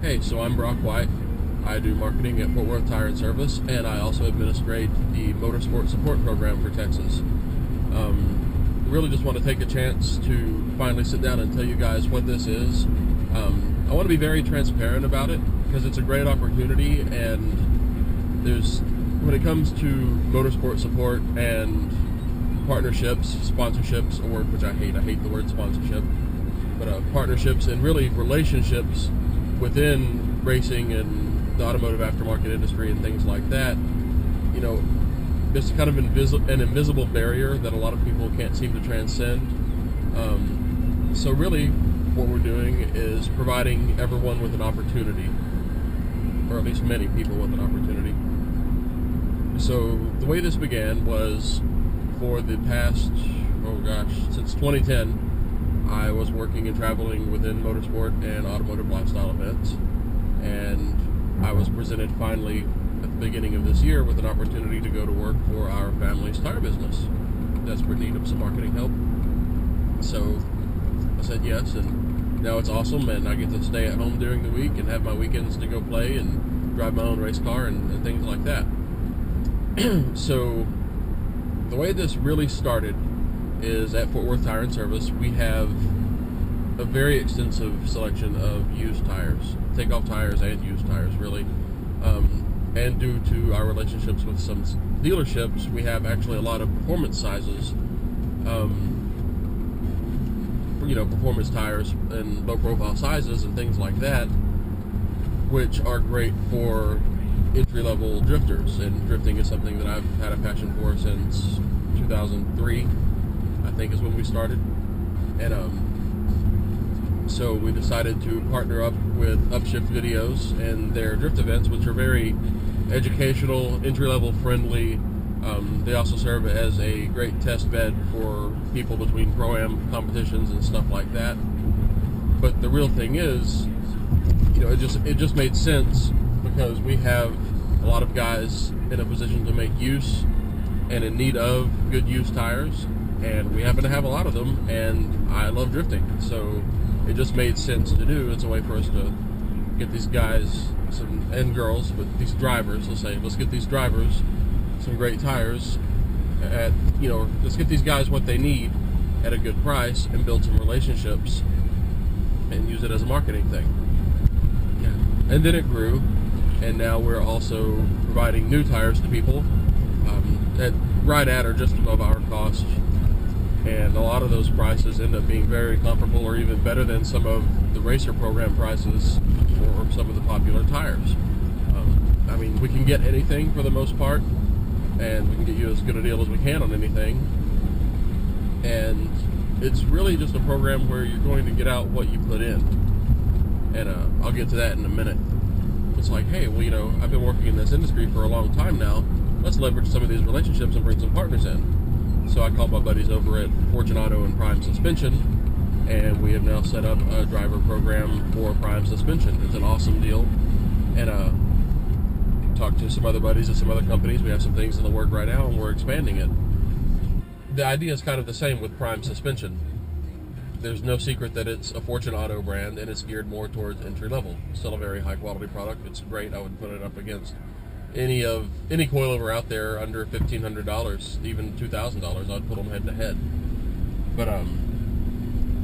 Hey, so I'm Brock White. I do marketing at Fort Worth Tire and Service, and I also administrate the Motorsport support program for Texas. Really just want to take a chance to finally sit down and tell you guys what this is. I want to be very transparent about it because it's a great opportunity, and when it comes to motorsport support and partnerships, sponsorships, a word which I hate the word sponsorship, but partnerships and really relationships within racing and the automotive aftermarket industry and things like that, there's kind of an invisible barrier that a lot of people can't seem to transcend. So really what we're doing is providing everyone with an opportunity, or at least many people with an opportunity. So the way this began was for the past, since 2010, I was working and traveling within motorsport and automotive lifestyle events, and I was presented finally at the beginning of this year with an opportunity to go to work for our family's tire business. Desperate need of some marketing help. So I said yes, and now it's awesome, and I get to stay at home during the week and have my weekends to go play and drive my own race car and things like that. So the way this really started is at Fort Worth Tire and Service. We have a very extensive selection of used tires, takeoff tires and used tires, really. And due to our relationships with some dealerships, we have actually a lot of performance sizes, performance tires and low-profile sizes and things like that, which are great for entry-level drifters. And drifting is something that I've had a passion for since 2003, I think is when we started. And so we decided to partner up with Upshift Videos and their drift events, which are very educational, entry-level friendly. They also serve as a great test bed for people between Pro-Am competitions and stuff like that. But the real thing is, it just made sense because we have a lot of guys in a position to make use and in need of good used tires, and we happen to have a lot of them, and I love drifting, so it just made sense to do. It's a way for us to get these guys and girls, but these drivers, let's get these drivers some great tires let's get these guys what they need at a good price and build some relationships and use it as a marketing thing. Yeah. And then it grew, and now we're also providing new tires to people right at or just above our cost. And a lot of those prices end up being very comparable or even better than some of the racer program prices for some of the popular tires. We can get anything for the most part, and we can get you as good a deal as we can on anything. And it's really just a program where you're going to get out what you put in. And I'll get to that in a minute. It's like, hey, I've been working in this industry for a long time now. Let's leverage some of these relationships and bring some partners in. So I called my buddies over at Fortunato and Prime Suspension, and we have now set up a driver program for Prime Suspension. It's an awesome deal. And talked to some other buddies at some other companies. We have some things in the work right now, and we're expanding it. The idea is kind of the same with Prime Suspension. There's no secret that it's a Fortunato brand, and it's geared more towards entry level. Still a very high quality product. It's great. I would put it up against any coilover out there under $1,500, even $2,000. I'd put them head to head. But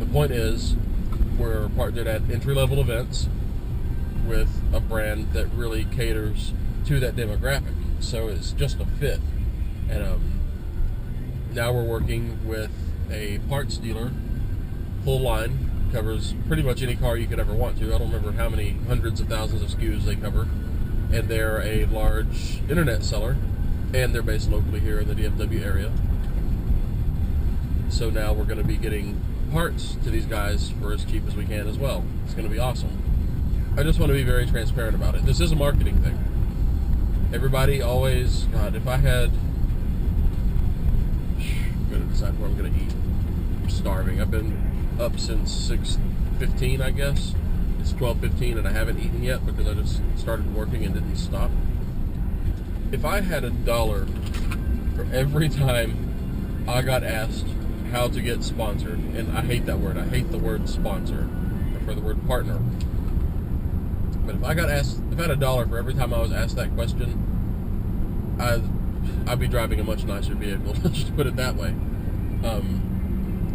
the point is, we're partnered at entry level events with a brand that really caters to that demographic. So it's just a fit. And now we're working with a parts dealer, full line, covers pretty much any car you could ever want to. I don't remember how many hundreds of thousands of SKUs they cover. And they're a large internet seller, and they're based locally here in the DFW area. So now we're going to be getting parts to these guys for as cheap as we can as well. It's going to be awesome. I just want to be very transparent about it. This is a marketing thing. Everybody always, if I had, I'm going to decide where I'm going to eat. I'm starving. I've been up since 6:15, I guess. It's 12:15 and I haven't eaten yet because I just started working and didn't stop. If I had $1 for every time I got asked how to get sponsored, and I hate that word. I hate the word sponsor. I prefer the word partner. But if I had $1 for every time I was asked that question, I'd be driving a much nicer vehicle. Let's just put it that way. I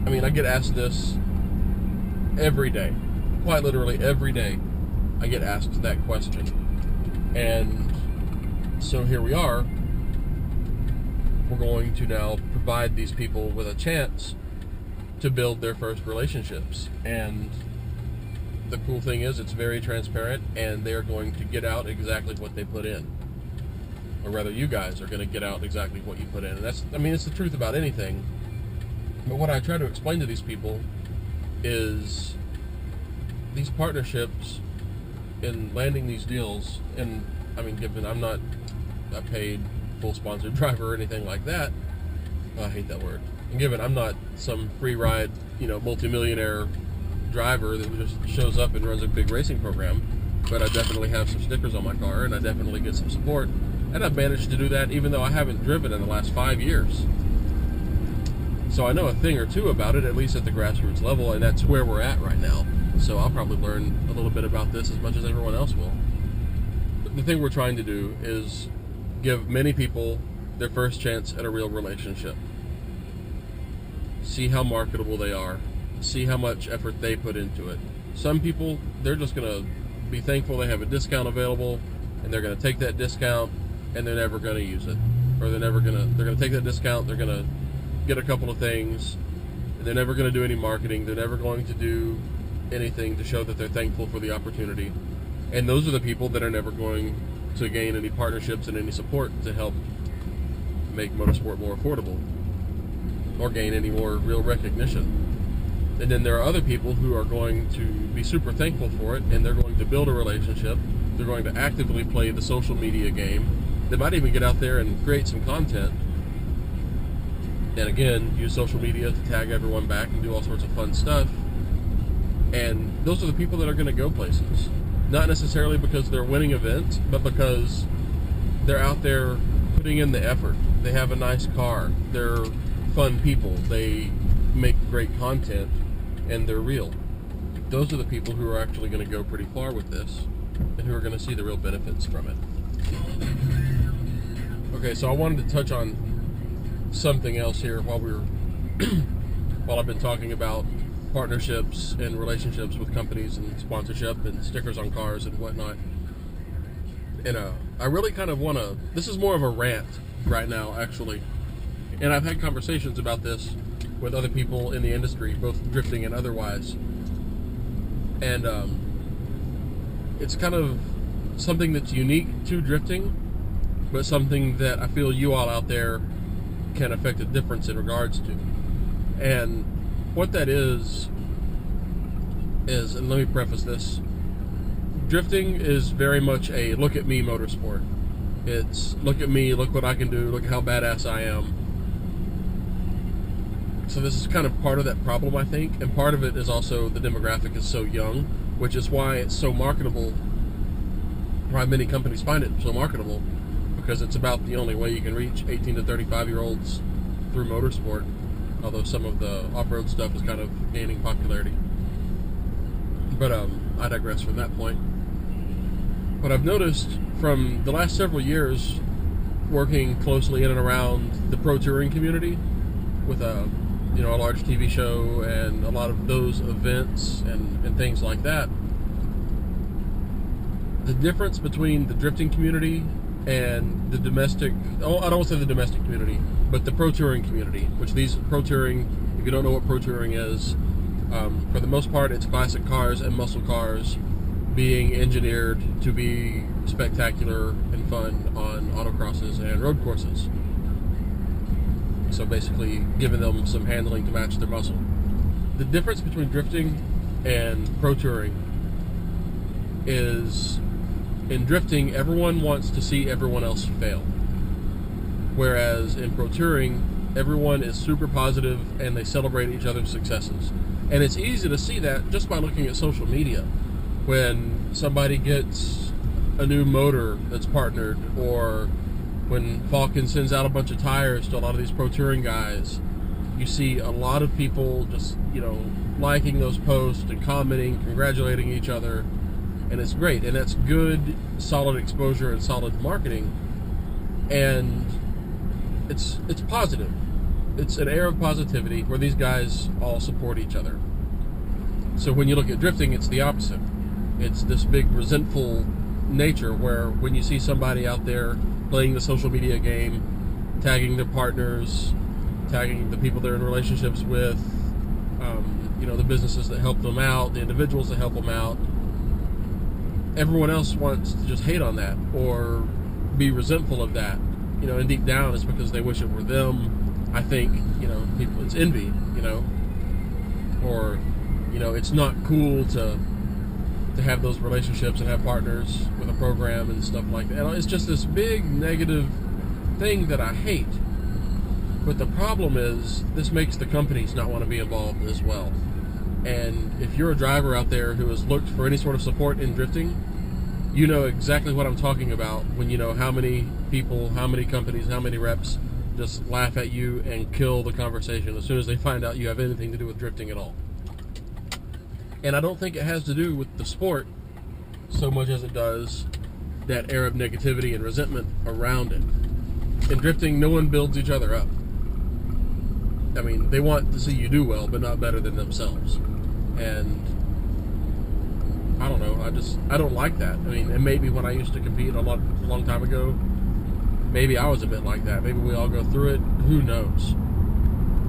mean, I get asked this every day, quite literally every day. I get asked that question, and so here we are. We're going to now provide these people with a chance to build their first relationships. And the cool thing is, it's very transparent, and they're going to get out exactly what they put in. Or rather, you guys are going to get out exactly what you put in. And that's, I mean, it's the truth about anything. But what I try to explain to these people is these partnerships in landing these deals, and I mean, given I'm not a paid full sponsored driver or anything like that, I hate that word. And given I'm not some free ride, multimillionaire driver that just shows up and runs a big racing program, but I definitely have some stickers on my car, and I definitely get some support, and I've managed to do that even though I haven't driven in the last 5 years. So I know a thing or two about it, at least at the grassroots level, and that's where we're at right now. So I'll probably learn a little bit about this as much as everyone else will. But the thing we're trying to do is give many people their first chance at a real relationship. See how marketable they are. See how much effort they put into it. Some people, they're just going to be thankful they have a discount available, and they're going to take that discount, and they're never going to use it. Or they're going to take that discount, they're going to get a couple of things, and they're never going to do any marketing. They're never going to do anything to show that they're thankful for the opportunity. And those are the people that are never going to gain any partnerships and any support to help make motorsport more affordable or gain any more real recognition. And then there are other people who are going to be super thankful for it, and they're going to build a relationship. They're going to actively play the social media game. They might even get out there and create some content. And again, use social media to tag everyone back and do all sorts of fun stuff. And those are the people that are going to go places. Not necessarily because they're winning events, but because they're out there putting in the effort. They have a nice car. They're fun people. They make great content, and they're real. Those are the people who are actually going to go pretty far with this, and who are going to see the real benefits from it. Okay, so I wanted to touch on something else here while I've been talking about partnerships and relationships with companies and sponsorship and stickers on cars and whatnot. And I really kind of want to, this is more of a rant right now, actually. And I've had conversations about this with other people in the industry, both drifting and otherwise. And it's kind of something that's unique to drifting, but something that I feel you all out there can affect a difference in regards to. And what that is, and let me preface this, drifting is very much a look at me motorsport. It's look at me, look what I can do, look how badass I am. So this is kind of part of that problem, I think, and part of it is also the demographic is so young, which is why it's so marketable, why many companies find it so marketable, because it's about the only way you can reach 18 to 35-year-olds through motorsport, although some of the off-road stuff is kind of gaining popularity. But I digress from that point. What I've noticed from the last several years working closely in and around the pro touring community with a large TV show and a lot of those events and things like that, the difference between the drifting community and the domestic, I don't want to say the domestic community, but the pro touring community, which these pro touring, if you don't know what pro touring is, for the most part it's classic cars and muscle cars being engineered to be spectacular and fun on autocrosses and road courses. So basically giving them some handling to match their muscle. The difference between drifting and pro touring is, in drifting, everyone wants to see everyone else fail. Whereas in pro touring, everyone is super positive and they celebrate each other's successes. And it's easy to see that just by looking at social media. When somebody gets a new motor that's partnered, or when Falcon sends out a bunch of tires to a lot of these pro touring guys, you see a lot of people just, liking those posts and commenting, congratulating each other. and it's great, and that's good, solid exposure and solid marketing, and it's positive. It's an air of positivity where these guys all support each other. So when you look at drifting, it's the opposite. It's this big resentful nature where when you see somebody out there playing the social media game, tagging their partners, tagging the people they're in relationships with, the businesses that help them out, the individuals that help them out, everyone else wants to just hate on that or be resentful of that. And deep down it's because they wish it were them. I think, people, it's envy, or, it's not cool to have those relationships and have partners with a program and stuff like that. And it's just this big negative thing that I hate. But the problem is, this makes the companies not want to be involved as well. And if you're a driver out there who has looked for any sort of support in drifting, you know exactly what I'm talking about when you know how many people, how many companies, how many reps just laugh at you and kill the conversation as soon as they find out you have anything to do with drifting at all. And I don't think it has to do with the sport so much as it does that air of negativity and resentment around it. In drifting, no one builds each other up. I mean, they want to see you do well, but not better than themselves. And I don't know, I don't like that. I mean, and maybe when I used to compete a long time ago, maybe I was a bit like that. Maybe we all go through it. Who knows?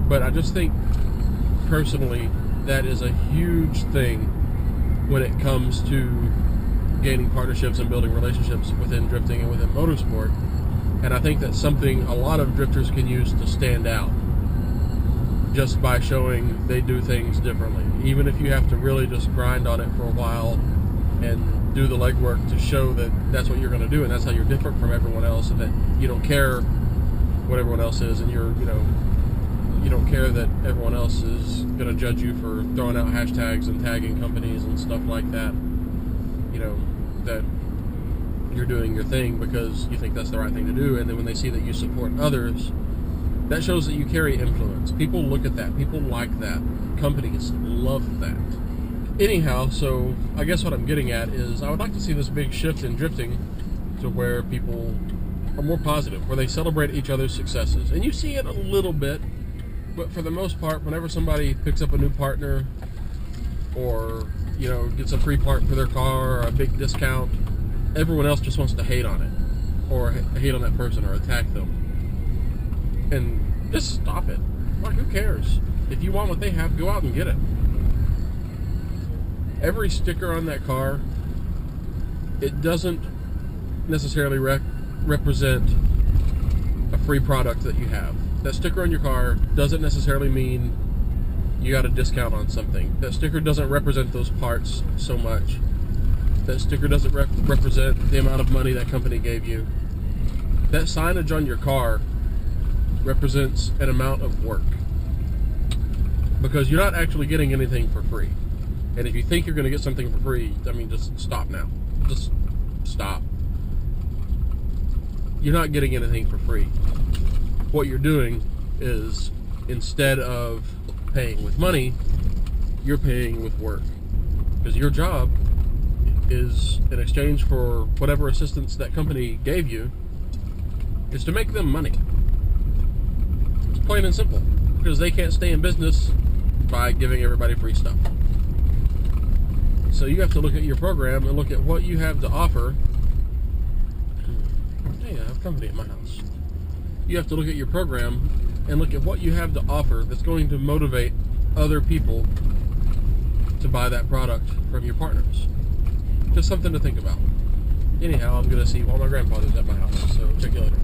But I just think, personally, that is a huge thing when it comes to gaining partnerships and building relationships within drifting and within motorsport. And I think that's something a lot of drifters can use to stand out, just by showing they do things differently. Even if you have to really just grind on it for a while and do the legwork to show that that's what you're going to do and that's how you're different from everyone else, and that you don't care what everyone else is, and you don't care that everyone else is going to judge you for throwing out hashtags and tagging companies and stuff like that. That you're doing your thing because you think that's the right thing to do, and then when they see that you support others, that shows that you carry influence. People look at that. People like that. Companies love that. Anyhow, so I guess what I'm getting at is I would like to see this big shift in drifting to where people are more positive, where they celebrate each other's successes. And you see it a little bit, but for the most part, whenever somebody picks up a new partner or, gets a free part for their car or a big discount, everyone else just wants to hate on it or hate on that person or attack them. And just stop it. Like, who cares? If you want what they have, go out and get it. Every sticker on that car, it doesn't necessarily represent a free product that you have. That sticker on your car doesn't necessarily mean you got a discount on something. That sticker doesn't represent those parts so much. That sticker doesn't represent the amount of money that company gave you. That signage on your car represents an amount of work, because you're not actually getting anything for free. And if you think you're going to get something for free, I mean, just stop now. Just stop. You're not getting anything for free. What you're doing is, instead of paying with money, you're paying with work, because your job is, in exchange for whatever assistance that company gave you, is to make them money. Plain and simple, because they can't stay in business by giving everybody free stuff. So you have to look at your program and look at what you have to offer. Hey, I have company at my house. You have to look at your program and look at what you have to offer that's going to motivate other people to buy that product from your partners. Just something to think about. Anyhow, I'm going to see all my grandfathers at my house, so check you later.